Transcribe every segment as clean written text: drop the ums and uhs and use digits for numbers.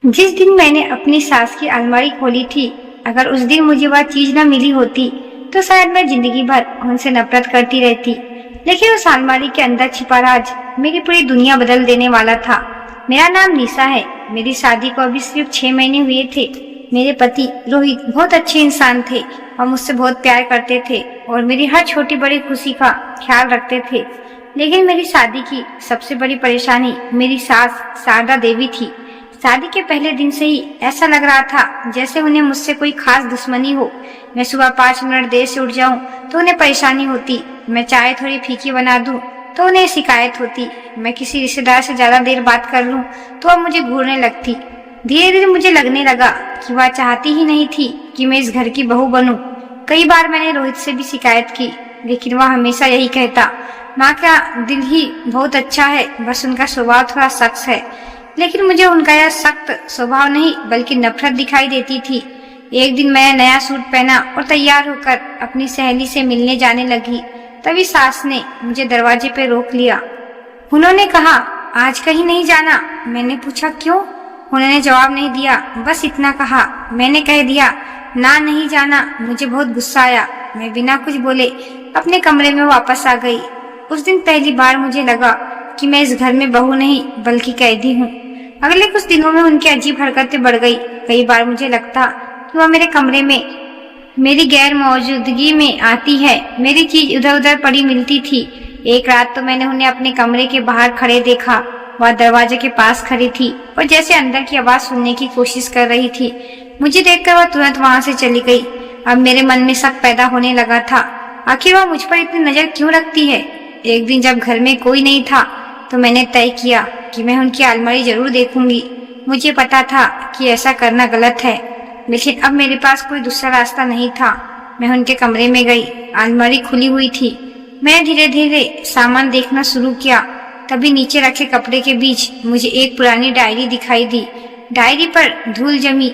जिस दिन मैंने अपनी सास की अलमारी खोली थी, अगर उस दिन मुझे वह चीज न मिली होती तो शायद मैं जिंदगी भर उनसे नफरत करती रहती। लेकिन उस अलमारी के अंदर छिपा राज मेरी पूरी दुनिया बदल देने वाला था। मेरा नाम निशा है। मेरी शादी को अभी सिर्फ 6 महीने हुए थे। मेरे पति रोहित बहुत अच्छे इंसान थे और मुझसे बहुत प्यार करते थे और मेरी हर छोटी बड़ी खुशी का ख्याल रखते थे। लेकिन मेरी शादी की सबसे बड़ी परेशानी मेरी सास शारदा देवी थी। शादी के पहले दिन से ही ऐसा लग रहा था जैसे उन्हें मुझसे कोई खास दुश्मनी हो। मैं सुबह 5 मिनट देर से उठ जाऊं तो उन्हें परेशानी होती। मैं चाय थोड़ी फीकी बना दूं तो उन्हें शिकायत होती। मैं किसी रिश्तेदार से ज्यादा देर बात कर लूं तो वह मुझे घूरने लगती। धीरे धीरे मुझे लगने लगा कि वह चाहती ही नहीं थी कि मैं इस घर की बहू बनूं। कई बार मैंने रोहित से भी शिकायत की, लेकिन वह हमेशा यही कहता, माँ का दिल ही बहुत अच्छा है, बस उनका स्वभाव थोड़ा सख्त है। लेकिन मुझे उनका यह सख्त स्वभाव नहीं बल्कि नफरत दिखाई देती थी। एक दिन मैं नया सूट पहना और तैयार होकर अपनी सहेली से मिलने जाने लगी। तभी सास ने मुझे दरवाजे पे रोक लिया। उन्होंने कहा, आज कहीं नहीं जाना। मैंने पूछा क्यों? उन्होंने जवाब नहीं दिया, बस इतना कहा। मैंने कह दिया, ना नहीं जाना। मुझे बहुत गुस्सा आया। मैं बिना कुछ बोले अपने कमरे में वापस आ गई। उस दिन पहली बार मुझे लगा कि मैं इस घर में बहू नहीं बल्कि कैदी हूँ। अगले कुछ दिनों में उनकी अजीब हरकतें बढ़ गई। कई बार मुझे लगता कि वह मेरे कमरे में मेरी गैर मौजूदगी में आती है। मेरी चीज उधर उधर पड़ी मिलती थी। एक रात तो मैंने उन्हें अपने कमरे के बाहर खड़े देखा। वह दरवाजे के पास खड़ी थी और जैसे अंदर की आवाज सुनने की कोशिश कर रही थी। मुझे देखकर वह तुरंत वहां से चली गई। अब मेरे मन में शक पैदा होने लगा था, आखिर वह मुझ पर इतनी नजर क्यों रखती है। एक दिन जब घर में कोई नहीं था तो मैंने तय किया कि मैं उनकी अलमारी जरूर देखूंगी। मुझे पता था कि ऐसा करना गलत है, लेकिन अब मेरे पास कोई दूसरा रास्ता नहीं था। मैं उनके कमरे में गई। अलमारी खुली हुई थी। मैंने धीरे धीरे सामान देखना शुरू किया। तभी नीचे रखे कपड़े के बीच मुझे एक पुरानी डायरी दिखाई दी। डायरी पर धूल जमी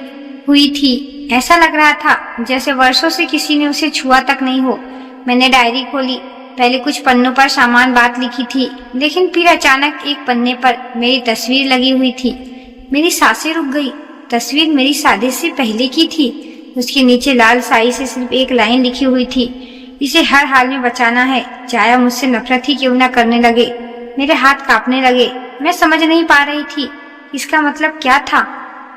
हुई थी। ऐसा लग रहा था जैसे वर्षों से किसी ने उसे छुआ तक नहीं हो। मैंने डायरी खोली। पहले कुछ पन्नों पर सामान बात लिखी थी, लेकिन फिर अचानक एक पन्ने पर मेरी तस्वीर लगी हुई थी। मेरी सांसें रुक गई। तस्वीर मेरी शादी से पहले की थी। उसके नीचे लाल स्याही से सिर्फ एक लाइन लिखी हुई थी, इसे हर हाल में बचाना है, चाहे मुझसे नफरत ही क्यों न करने लगे। मेरे हाथ कांपने लगे। मैं समझ नहीं पा रही थी इसका मतलब क्या था।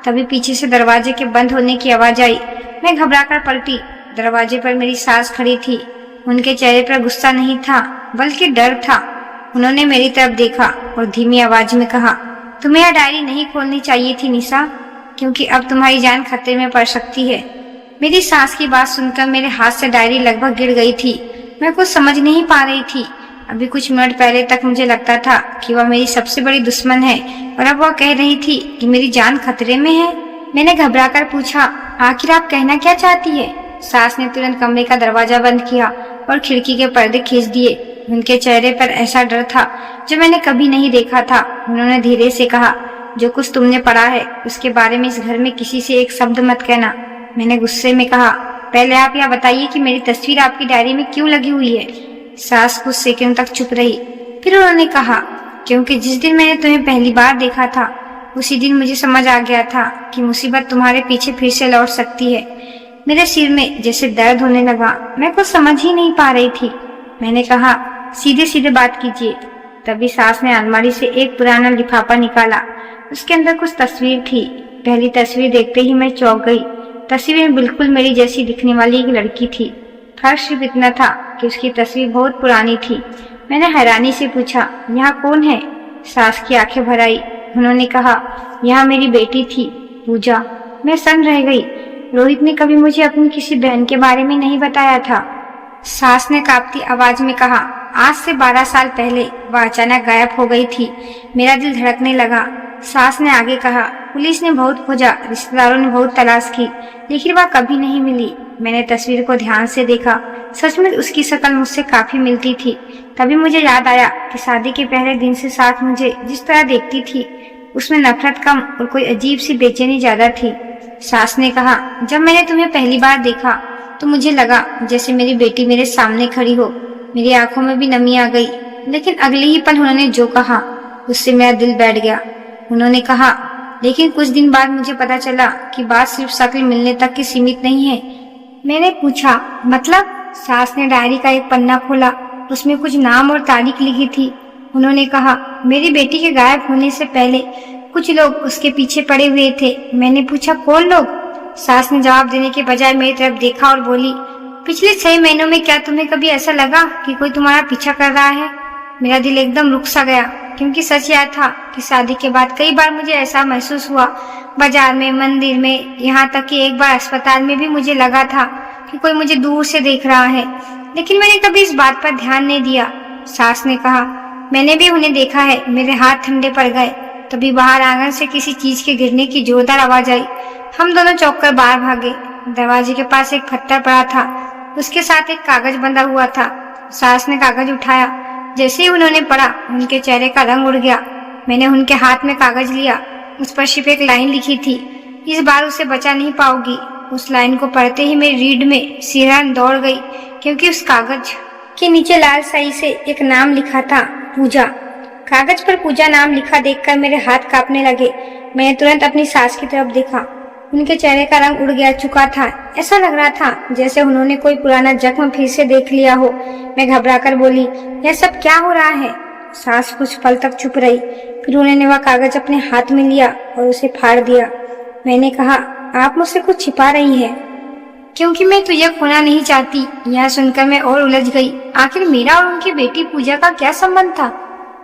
तभी पीछे से दरवाजे के बंद होने की आवाज आई। मैं घबराकर पलटी। दरवाजे पर मेरी सास खड़ी थी। उनके चेहरे पर गुस्सा नहीं था बल्कि डर था। उन्होंने मेरी तरफ देखा और धीमी आवाज में कहा, तुम्हें यह डायरी नहीं खोलनी चाहिए थी निशा, क्योंकि अब तुम्हारी जान खतरे में पड़ सकती है। मेरी सास की बात सुनकर मेरे हाथ से डायरी लगभग गिर गई थी। मैं कुछ समझ नहीं पा रही थी। अभी कुछ मिनट पहले तक मुझे लगता था कि वह मेरी सबसे बड़ी दुश्मन है और अब वह कह रही थी कि मेरी जान खतरे में है। मैंने घबराकर पूछा, आखिर आप कहना क्या चाहती है? सास ने तुरंत कमरे का दरवाजा बंद किया और खिड़की के पर्दे खींच दिए। उनके चेहरे पर ऐसा डर था जो मैंने कभी नहीं देखा था। उन्होंने धीरे से कहा, जो कुछ तुमने पढ़ा है उसके बारे में इस घर में किसी से एक शब्द मत कहना। मैंने गुस्से में कहा, पहले आप यह बताइए कि मेरी तस्वीर आपकी डायरी में क्यों लगी हुई है? सास कुछ सेकंड तक चुप रही। फिर उन्होंने कहा, क्योंकि जिस दिन मैंने तुम्हें पहली बार देखा था उसी दिन मुझे समझ आ गया था कि मुसीबत तुम्हारे पीछे फिर से लौट सकती है। मेरे सिर में जैसे दर्द होने लगा। मैं कुछ समझ ही नहीं पा रही थी। मैंने कहा, सीधे सीधे बात कीजिए। तभी सास ने अलमारी से एक पुराना लिफाफा निकाला। उसके अंदर कुछ तस्वीर थी। पहली तस्वीर देखते ही मैं चौंक गई। तस्वीर में बिल्कुल मेरी जैसी दिखने वाली एक लड़की थी। फर्क सिर्फ इतना था कि उसकी तस्वीर बहुत पुरानी थी। मैंने हैरानी से पूछा, यहाँ कौन है? सास की आंखें भर आई। उन्होंने कहा, यहाँ मेरी बेटी थी, पूजा। मैं सन्न रह गई। रोहित ने कभी मुझे अपनी किसी बहन के बारे में नहीं बताया था। सास ने कांपती आवाज में कहा, आज से 12 साल पहले वह अचानक गायब हो गई थी। मेरा दिल धड़कने लगा। सास ने आगे कहा, पुलिस ने बहुत खोजा, रिश्तेदारों ने बहुत तलाश की, लेकिन वह कभी नहीं मिली। मैंने तस्वीर को ध्यान से देखा। सचमुच उसकी शक्ल मुझसे काफी मिलती थी। तभी मुझे याद आया कि शादी के पहले दिन से सास मुझे जिस तरह देखती थी उसमें नफरत कम और कोई अजीब सी बेचैनी ज्यादा थी। सास ने कहा, जब मैंने तुम्हें पहली बार देखा तो मुझे लगा जैसे मेरी बेटी मेरे सामने खड़ी हो। मेरी आंखों में भी नमी आ गई। लेकिन अगले ही पल उन्होंने जो कहा उससे मेरा दिल बैठ गया। उन्होंने कहा, लेकिन कुछ दिन बाद मुझे पता चला कि बात सिर्फ शक्ल मिलने तक की सीमित नहीं है। मैंने पूछा, मतलब? सास ने डायरी का एक पन्ना खोला, उसमें कुछ नाम और तारीख लिखी थी। उन्होंने कहा, मेरी बेटी के गायब होने से पहले कुछ लोग उसके पीछे पड़े हुए थे। मैंने पूछा, कौन लोग? सास ने जवाब देने के बजाय मेरी तरफ देखा और बोली, पिछले 6 महीनों में क्या तुम्हें कभी ऐसा लगा कि कोई तुम्हारा पीछा कर रहा है? मेरा दिल एकदम रुक सा गया, क्योंकि सच यह था कि शादी के बाद कई बार मुझे ऐसा महसूस हुआ। बाजार में, मंदिर में, यहाँ तक कि एक बार अस्पताल में भी मुझे लगा था कि कोई मुझे दूर से देख रहा है, लेकिन मैंने कभी इस बात पर ध्यान नहीं दिया। सास ने कहा, मैंने भी उन्हें देखा है। मेरे हाथ ठंडे पड़ गए। तभी बाहर आंगन से किसी चीज के गिरने की जोरदार आवाज आई। हम दोनों चौंककर बाहर भागे। दरवाजे के पास एक पत्थर पड़ा था, उसके साथ एक कागज बंधा हुआ था। सास ने कागज उठाया। जैसे ही उन्होंने पढ़ा, उनके चेहरे का रंग उड़ गया। मैंने उनके हाथ में कागज लिया। उस पर सिर्फ एक लाइन लिखी थी, इस बार उसे बचा नहीं पाओगी। उस लाइन को पढ़ते ही मेरी रीढ़ में सिरहन दौड़ गई, क्योंकि उस कागज के नीचे लाल स्याही से एक नाम लिखा था, पूजा। कागज पर पूजा नाम लिखा देखकर मेरे हाथ कांपने लगे। मैंने तुरंत अपनी सास की तरफ देखा। उनके चेहरे का रंग उड़ गया चुका था। ऐसा लग रहा था जैसे उन्होंने कोई पुराना जख्म फिर से देख लिया हो। मैं घबराकर बोली, यह सब क्या हो रहा है? सास कुछ पल तक चुप रही, फिर उन्होंने वह कागज अपने हाथ में लिया और उसे फाड़ दिया। मैंने कहा, आप मुझसे कुछ छिपा रही हैं? क्योंकि मैं तुझे खोना नहीं चाहती। यह सुनकर मैं और उलझ गई। आखिर मेरा और उनकी बेटी पूजा का क्या संबंध था?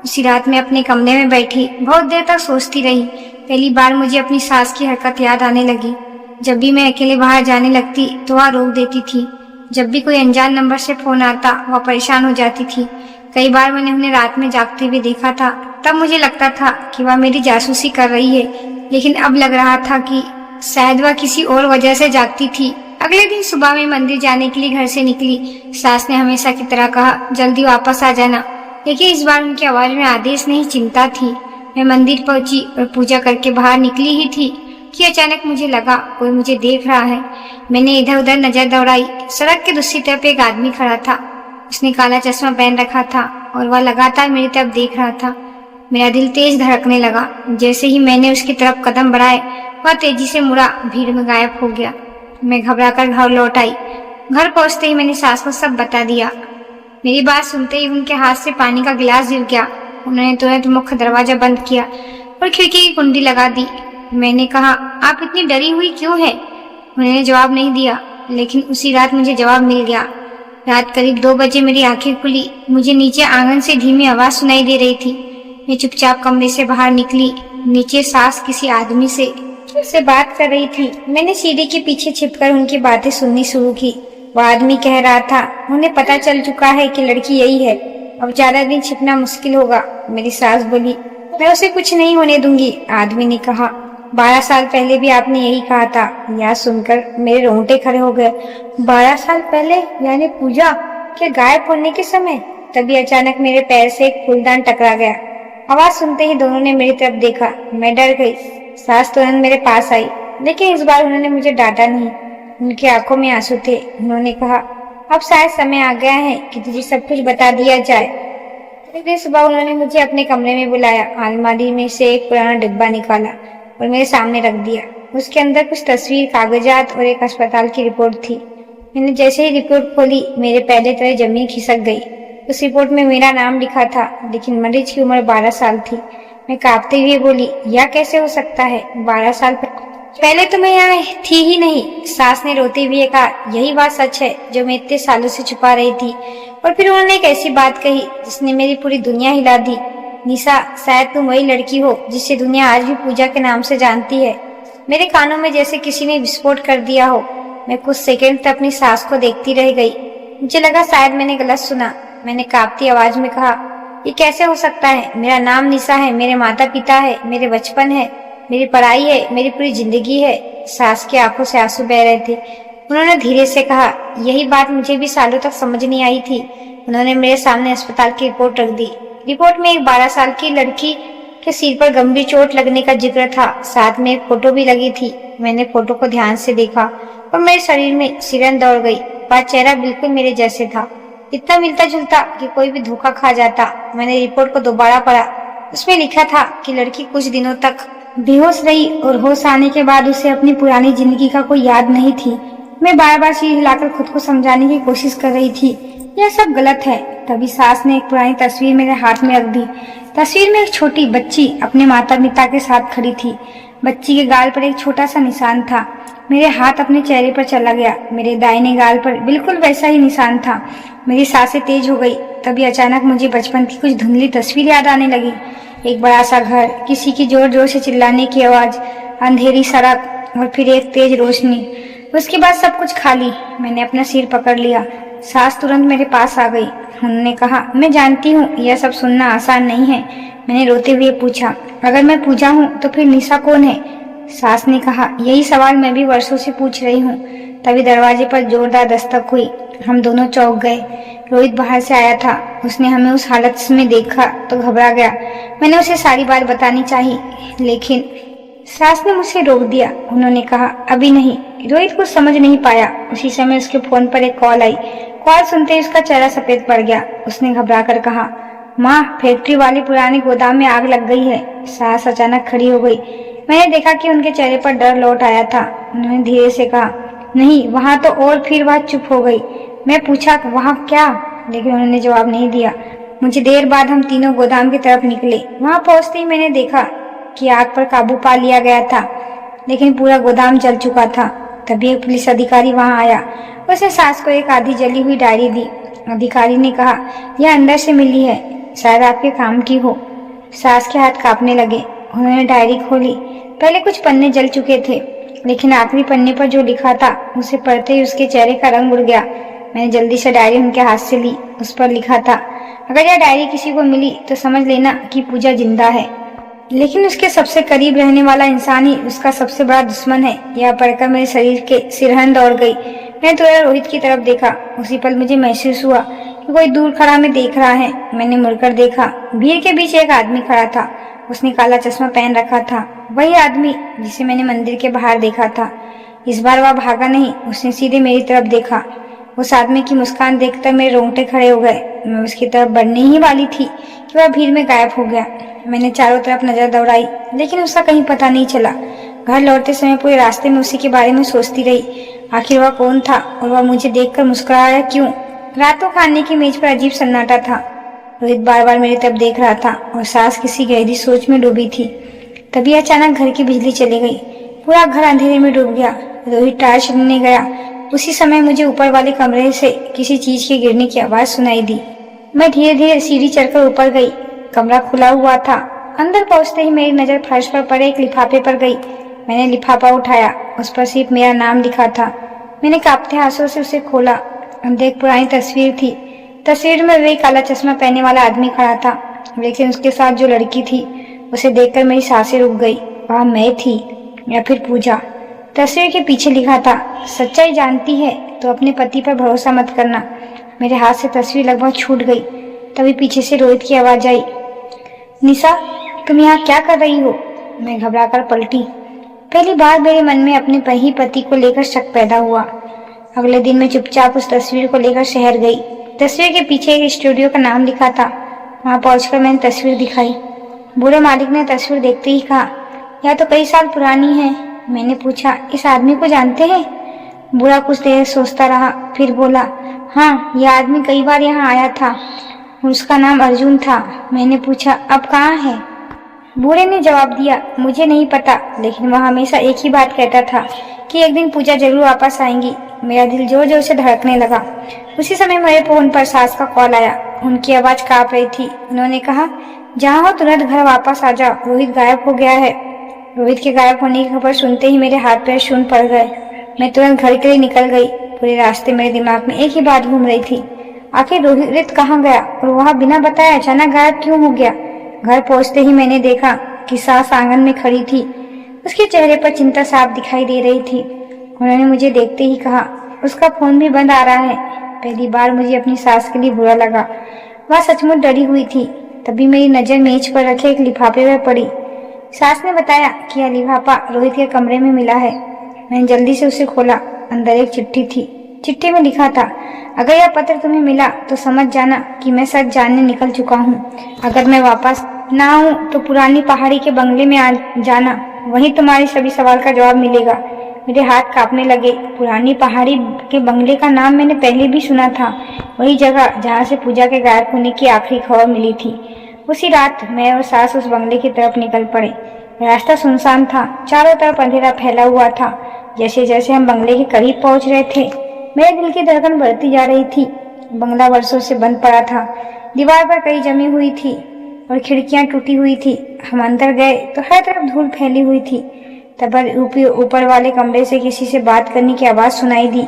उसी रात में अपने कमरे में बैठी बहुत देर तक सोचती रही। पहली बार मुझे अपनी सास की हरकत याद आने लगी। जब भी मैं अकेले बाहर जाने लगती तो वह रोक देती थी। जब भी कोई अनजान नंबर से फोन आता, वह परेशान हो जाती थी। कई बार मैंने उन्हें रात में जागते हुए देखा था। तब मुझे लगता था कि वह मेरी जासूसी कर रही है, लेकिन अब लग रहा था कि शायद वह किसी और वजह से जागती थी। अगले दिन सुबह में मंदिर जाने के लिए घर से निकली। सास ने हमेशा की तरह कहा, जल्दी वापस आ जाना, लेकिन इस बार उनकी आवाज में आदेश नहीं, चिंता थी। मैं मंदिर पहुंची और पूजा करके बाहर निकली ही थी कि अचानक मुझे लगा कोई मुझे देख रहा है। मैंने इधर उधर नजर दौड़ाई। सड़क के दूसरी तरफ एक आदमी खड़ा था। उसने काला चश्मा पहन रखा था और वह लगातार मेरी तरफ देख रहा था। मेरा दिल तेज धड़कने लगा। जैसे ही मैंने उसकी तरफ कदम बढ़ाए, वह तेजी से मुड़ा, भीड़ में गायब हो गया। मैं घबराकर घर लौट आई। घर पहुंचते ही मैंने सास को सब बता दिया। मेरी बात सुनते ही उनके हाथ से पानी का गिलास गिर गया। उन्होंने तुरंत मुख्य दरवाजा बंद किया और खिड़की की कुंडी लगा दी। मैंने कहा, आप इतनी डरी हुई क्यों है? उन्होंने जवाब नहीं दिया, लेकिन उसी रात मुझे जवाब मिल गया। रात करीब 2 बजे मेरी आंखें खुली। मुझे नीचे आंगन से धीमी आवाज सुनाई दे रही थी। मैं चुपचाप कमरे से बाहर निकली। नीचे सास किसी आदमी से बात कर रही थी। मैंने सीढ़ी के पीछे छिपकर उनकी बातें सुननी शुरू की। वह आदमी कह रहा था, उन्हें पता चल चुका है कि लड़की यही है, अब ज्यादा दिन छिपना मुश्किल होगा। मेरी सास बोली, मैं उसे कुछ नहीं होने दूंगी। आदमी ने कहा, 12 साल पहले भी आपने यही कहा था। यह सुनकर मेरे रोंगटे खड़े हो गए। 12 साल पहले, यानी पूजा के गायब होने के समय? तभी अचानक मेरे पैर से एक फूलदान टकरा गया। आवाज सुनते ही दोनों ने मेरी तरफ देखा। मैं डर गई। सास तुरंत मेरे पास आई, लेकिन इस बार उन्होंने मुझे डांटा नहीं। उनकी आंखों में आंसू थे। उन्होंने कहा, अब शायद समय आ गया है कि तुझे सब कुछ बता दिया जाए। एक दिन सुबह उन्होंने मुझे अपने कमरे में बुलाया। अलमारी में से एक पुराना डिब्बा निकाला और मेरे सामने रख दिया। उसके अंदर कुछ तस्वीर, कागजात और एक अस्पताल की रिपोर्ट थी। मैंने जैसे ही रिपोर्ट खोली, मेरे पैर तले जमीन खिसक गई। उस रिपोर्ट में मेरा नाम लिखा था, लेकिन मरीज की उम्र 12 साल थी। मैं कांपते हुए बोली, यह कैसे हो सकता है? 12 साल पहले तो मैं यहाँ थी ही नहीं। सास ने रोते हुए कहा, यही बात सच है जो मैं इतने सालों से छुपा रही थी। और फिर उन्होंने एक ऐसी बात कही जिसने मेरी पूरी दुनिया हिला दी। निशा, शायद तुम वही लड़की हो जिसे दुनिया आज भी पूजा के नाम से जानती है। मेरे कानों में जैसे किसी ने विस्फोट कर दिया हो। मैं कुछ सेकंड तक अपनी सास को देखती रह गई। मुझे लगा शायद मैंने गलत सुना। मैंने कांपती आवाज में कहा, ये कैसे हो सकता है? मेरा नाम निशा है, मेरे माता पिता है, मेरे बचपन है, मेरी पढ़ाई है, मेरी पूरी जिंदगी है। सास की आंखों से आंसू बह रहे थे। उन्होंने धीरे से कहा, यही बात मुझे भी सालों तक समझ नहीं आई थी। उन्होंने मेरे सामने अस्पताल की रिपोर्ट रख दी। रिपोर्ट में एक 12 साल की लड़की के सिर पर गंभीर चोट लगने का जिक्र था। साथ में एक फोटो भी लगी थी। मैंने फोटो को ध्यान से देखा और मेरे शरीर में सिरन दौड़ गई। वह चेहरा बिल्कुल मेरे जैसे था, इतना मिलता जुलता कि कोई भी धोखा खा जाता। मैंने रिपोर्ट को दोबारा पढ़ा। उसमें लिखा था कि लड़की कुछ दिनों तक बेहोश रही और होश आने के बाद उसे अपनी पुरानी जिंदगी का कोई याद नहीं थी। मैं बार बार सिर हिलाकर खुद को समझाने की कोशिश कर रही थी, यह सब गलत है। तभी सास ने एक पुरानी तस्वीर मेरे हाथ में रख दी। तस्वीर में एक छोटी बच्ची अपने माता पिता के साथ खड़ी थी। बच्ची के गाल पर एक छोटा सा निशान था। मेरे हाथ अपने चेहरे पर चला गया। मेरे दाहिने गाल पर बिल्कुल वैसा ही निशान था। मेरी सांसें तेज हो गई। तभी अचानक मुझे बचपन की कुछ धुंधली तस्वीर याद आने लगी। एक बड़ा सा घर, किसी की जोर जोर से चिल्लाने की आवाज, अंधेरी सड़क और फिर एक तेज रोशनी। उसके बाद सब कुछ खाली। मैंने अपना सिर पकड़ लिया। सास तुरंत मेरे पास आ गई। उन्होंने कहा, मैं जानती हूँ यह सब सुनना आसान नहीं है। मैंने रोते हुए पूछा, अगर मैं पूजा हूँ तो फिर निशा कौन है? सास ने कहा, यही सवाल मैं भी वर्षों से पूछ रही हूँ। तभी दरवाजे पर जोरदार दस्तक हुई। हम दोनों चौंक गए। रोहित बाहर से आया था। उसने हमें उस हालत में देखा तो घबरा गया। मैंने उसे सारी बात बतानी चाहिए, लेकिन सास ने मुझे रोक दिया। उन्होंने कहा, अभी नहीं। रोहित कुछ समझ नहीं पाया। उसी समय उसके फोन पर एक कॉल आई। कॉल सुनते ही उसका चेहरा सफेद पड़ गया। उसने घबरा कर कहा, माँ, फैक्ट्री वाले पुराने गोदाम में आग लग गई है। सास अचानक खड़ी हो गई। मैंने देखा कि उनके चेहरे पर डर लौट आया था। उन्होंने धीरे से कहा, नहीं वहाँ तो, और फिर वह चुप हो गई। मैं पूछा, वहाँ क्या? लेकिन उन्होंने जवाब नहीं दिया। मुझे देर बाद हम तीनों गोदाम की तरफ निकले। वहाँ पहुँचते ही मैंने देखा कि आग पर काबू पा लिया गया था, लेकिन पूरा गोदाम जल चुका था। तभी एक पुलिस अधिकारी वहाँ आया। उसने सास को एक आधी जली हुई डायरी दी। अधिकारी ने कहा, यह अंदर से मिली है, शायद आपके काम की हो। सास के हाथ कांपने लगे। उन्होंने डायरी खोली। पहले कुछ पन्ने जल चुके थे, लेकिन आखिरी पन्ने पर जो लिखा था उसे पढ़ते ही उसके चेहरे का रंग उड़ गया। मैंने जल्दी से डायरी उनके हाथ से ली। उस पर लिखा था, अगर यह डायरी किसी को मिली तो समझ लेना कि पूजा जिंदा है, लेकिन उसके सबसे करीब रहने वाला इंसान ही उसका सबसे बड़ा दुश्मन है। यह पढ़कर मेरे शरीर के सिरहन दौड़ गई। मैंने तुरंत रोहित की तरफ देखा। उसी पल मुझे महसूस हुआ कि कोई दूर खड़ा हमें देख रहा है। मैंने मुड़कर देखा। भीड़ के बीच एक आदमी खड़ा था। उसने काला चश्मा पहन रखा था, वही आदमी जिसे मैंने मंदिर के बाहर देखा था। इस बार वह भागा नहीं, उसने सीधे मेरी तरफ देखा। उस आदमी की मुस्कान देखकर मेरे रोंगटे खड़े हो गए। मैं उसकी तरफ बढ़ने ही वाली थी कि वह भीड़ में गायब हो गया। मैंने चारों तरफ नजर दौड़ाई, लेकिन उसका कहीं पता नहीं चला। घर लौटते समय पूरे रास्ते में उसी के बारे में सोचती रही। आखिर वह कौन था और वह मुझे देखकर मुस्कुराया क्यों? रातों खाने की मेज पर अजीब सन्नाटा था। रोहित बार बार मेरी तरफ देख रहा था और सास किसी गहरी सोच में डूबी थी। तभी अचानक घर की बिजली चली गई। पूरा घर अंधेरे में डूब गया। रोहित टायर चुनने गया। उसी समय मुझे ऊपर वाले कमरे से किसी चीज के गिरने की आवाज सुनाई दी। मैं धीरे धीरे सीढ़ी चढ़कर ऊपर गई। कमरा खुला हुआ था। अंदर पहुंचते ही मेरी नजर फर्श पर पड़े एक लिफाफे पर गई। मैंने लिफाफा उठाया। उस पर सिर्फ मेरा नाम लिखा था। मैंने कांपते हाथों से उसे खोला। अंदर एक पुरानी तस्वीर थी। तस्वीर में वही काला चश्मा पहने वाला आदमी खड़ा था, लेकिन उसके साथ जो लड़की थी उसे देखकर मेरी सांसें रुक गई। वह मैं थी या फिर पूजा? तस्वीर के पीछे लिखा था, सच्चाई जानती है तो अपने पति पर भरोसा मत करना। मेरे हाथ से तस्वीर लगभग छूट गई। तभी पीछे से रोहित की आवाज आई, निशा, तुम यहाँ क्या कर रही हो? मैं घबराकर पलटी। पहली बार मेरे मन में अपने ही पति को लेकर शक पैदा हुआ। अगले दिन मैं चुपचाप उस तस्वीर को लेकर शहर गई। तस्वीर के पीछे एक स्टूडियो का नाम लिखा था। वहाँ पहुंचकर मैंने तस्वीर दिखाई। बूढ़े मालिक ने तस्वीर देखते ही कहा, यह तो कई साल पुरानी है। मैंने पूछा, इस आदमी को जानते हैं? बूढ़ा कुछ देर सोचता रहा, फिर बोला, हाँ, यह आदमी कई बार यहाँ आया था। उसका नाम अर्जुन था। मैंने पूछा, अब कहाँ है? बूढ़े ने जवाब दिया, मुझे नहीं पता, लेकिन वह हमेशा एक ही बात कहता था कि एक दिन पूजा जरूर वापस आएंगी। मेरा दिल जोर जोर से धड़कने लगा। उसी समय मेरे फोन पर सास का कॉल आया। उनकी आवाज कांप रही थी। उन्होंने कहा, जहाँ हो तुरंत घर वापस आ जाओ, रोहित गायब हो गया है। रोहित के गायब होने की खबर सुनते ही मेरे हाथ पैर शून्य पड़ गए। मैं तुरंत घर के लिए निकल गई। पूरे रास्ते मेरे दिमाग में एक ही बात घूम रही थी, आखिर रोहित कहाँ गया और वह बिना बताए अचानक गायब क्यों हो गया? घर पहुंचते ही मैंने देखा कि सास आंगन में खड़ी थी। उसके चेहरे पर चिंता साफ दिखाई दे रही थी। उन्होंने मुझे देखते ही कहा, उसका फोन भी बंद आ रहा है। पहली बार मुझे अपनी सास के लिए बुरा लगा। वह सचमुच डरी हुई थी। तभी मेरी नजर मेज पर रखे एक लिफाफे पर पड़ी। सास ने बताया कि यह लिफाफा रोहित के कमरे में मिला है। मैंने जल्दी से उसे खोला। अंदर एक चिट्ठी थी। चिट्ठी में लिखा था, अगर यह पत्र तुम्हें मिला तो समझ जाना कि मैं सच जानने निकल चुका हूँ। अगर मैं वापस ना हूँ तो पुरानी पहाड़ी के बंगले में आ जाना, वहीं तुम्हारे सभी सवाल का जवाब मिलेगा। मेरे हाथ कांपने लगे। पुरानी पहाड़ी के बंगले का नाम मैंने पहले भी सुना था, वही जगह जहाँ से पूजा के गायब होने की आखिरी खबर मिली थी। उसी रात मैं और सास उस बंगले की तरफ निकल पड़े। रास्ता सुनसान था, चारों तरफ अंधेरा फैला हुआ था। जैसे जैसे हम बंगले के करीब पहुंच रहे थे, मेरे दिल की धड़कन बढ़ती जा रही थी। बंगला वर्षों से बंद पड़ा था, दीवार पर कई जमी हुई थी और खिड़कियां टूटी हुई थी। हम अंदर गए तो हर तरफ धूल फैली हुई थी। तब ऊपर वाले कमरे से किसी से बात करने की आवाज सुनाई दी।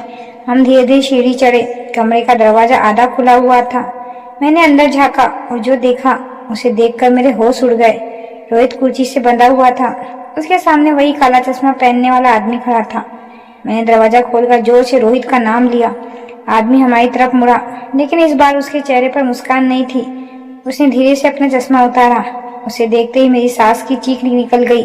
हम धीरे धीरे सीढ़ी चढ़े। कमरे का दरवाजा आधा खुला हुआ था। मैंने अंदर झांका और जो देखा उसे देखकर मेरे होश उड़ गए। रोहित कुर्सी से बंधा हुआ था, उसके सामने वही काला चश्मा पहनने वाला आदमी खड़ा था। मैंने दरवाजा खोलकर जोर से रोहित का नाम लिया। आदमी हमारी तरफ मुड़ा, लेकिन इस बार उसके चेहरे पर मुस्कान नहीं थी। उसने धीरे से अपना चश्मा उतारा। उसे देखते ही मेरी सांस की चीख निकल गई।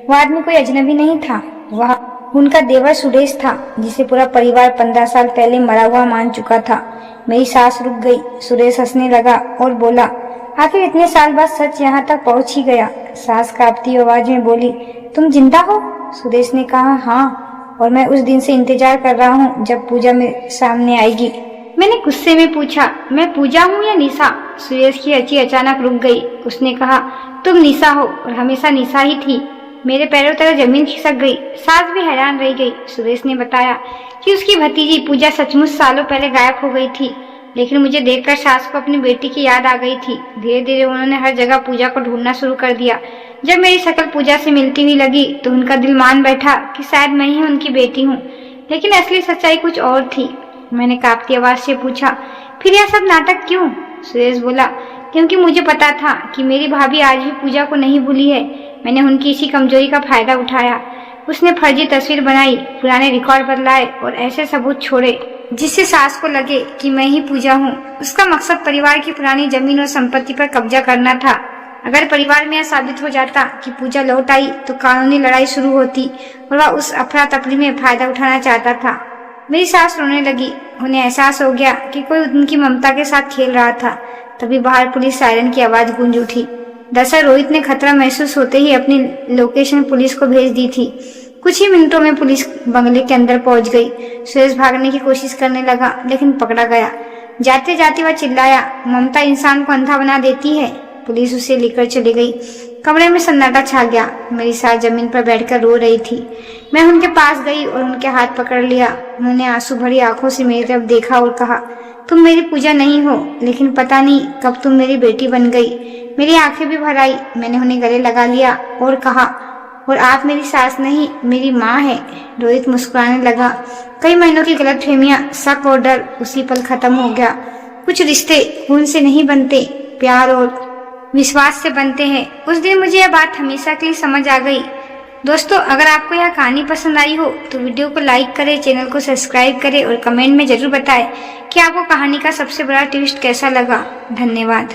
वह आदमी कोई अजनबी नहीं था, वह उनका देवर सुरेश था, जिसे पूरा परिवार 15 साल पहले मरा हुआ मान चुका था। मेरी सांस रुक गई। सुरेश हंसने लगा और बोला, आखिर इतने साल बाद सच यहाँ तक पहुँच ही गया। सांस कांपती आवाज में बोली, तुम जिंदा हो? सुरेश ने कहा, हाँ, और मैं उस दिन से इंतजार कर रहा हूँ जब पूजा मेरे सामने आएगी। मैंने गुस्से में पूछा, मैं पूजा हूँ या निशा? सुरेश की हंसी अचानक रुक गई। उसने कहा, तुम निशा हो और हमेशा निशा ही थी। मेरे पैरों तले जमीन खिसक गई। सास भी हैरान रह गई। सुरेश ने बताया कि उसकी भतीजी पूजा सचमुच सालों पहले गायब हो गई थी, लेकिन मुझे देखकर सास को अपनी बेटी की याद आ गई थी। धीरे धीरे उन्होंने हर जगह पूजा को ढूंढना शुरू कर दिया। जब मेरी शक्ल पूजा से मिलती हुई लगी तो उनका दिल मान बैठा कि शायद मैं ही उनकी बेटी हूँ, लेकिन असली सच्चाई कुछ और थी। मैंने कांपती आवाज से पूछा, फिर यह सब नाटक क्यों? सुरेश बोला, क्योंकि मुझे पता था कि मेरी भाभी आज भी पूजा को नहीं भूली है। मैंने उनकी इसी कमजोरी का फायदा उठाया। उसने फर्जी तस्वीर बनाई, पुराने रिकॉर्ड बदलाए और ऐसे सबूत छोड़े जिससे सास को लगे कि मैं ही पूजा हूँ। उसका मकसद परिवार की पुरानी जमीन और संपत्ति पर कब्जा करना था। अगर परिवार में यह साबित हो जाता कि पूजा लौट आई तो कानूनी लड़ाई शुरू होती और वह उस अफरा तफरी में फायदा उठाना चाहता था। मेरी सास रोने लगी। उन्हें एहसास हो गया कि कोई उनकी ममता के साथ खेल रहा था। तभी बाहर पुलिस सायरन की आवाज गूंज उठी। दरअसल रोहित ने खतरा महसूस होते ही अपनी लोकेशन पुलिस को भेज दी थी। कुछ ही मिनटों में पुलिस बंगले के अंदर पहुंच गई। सुरेश भागने की कोशिश करने लगा, लेकिन पकड़ा गया। जाते जाते वह चिल्लाया, ममता इंसान को अंधा बना देती है। पुलिस उसे लेकर चली गई। कमरे में सन्नाटा छा गया। मेरी सास जमीन पर बैठकर रो रही थी। मैं उनके पास गई और उनके हाथ पकड़ लिया। उन्होंने आंसू भरी आंखों से मेरी तरफ देखा और कहा, तुम मेरी पूजा नहीं हो, लेकिन पता नहीं कब तुम मेरी बेटी बन गई। मेरी आंखें भी भर आई। मैंने उन्हें गले लगा लिया और कहा, और आप मेरी सास नहीं, मेरी माँ है। रोहित मुस्कुराने लगा। कई महीनों की गलतफहमियां, शक और डर उसी पल खत्म हो गया। कुछ रिश्ते खून से नहीं बनते, प्यार और विश्वास से बनते हैं। उस दिन मुझे यह बात हमेशा के लिए समझ आ गई। दोस्तों, अगर आपको यह कहानी पसंद आई हो तो वीडियो को लाइक करें, चैनल को सब्सक्राइब करें और कमेंट में जरूर बताएं कि आपको कहानी का सबसे बड़ा ट्विस्ट कैसा लगा। धन्यवाद।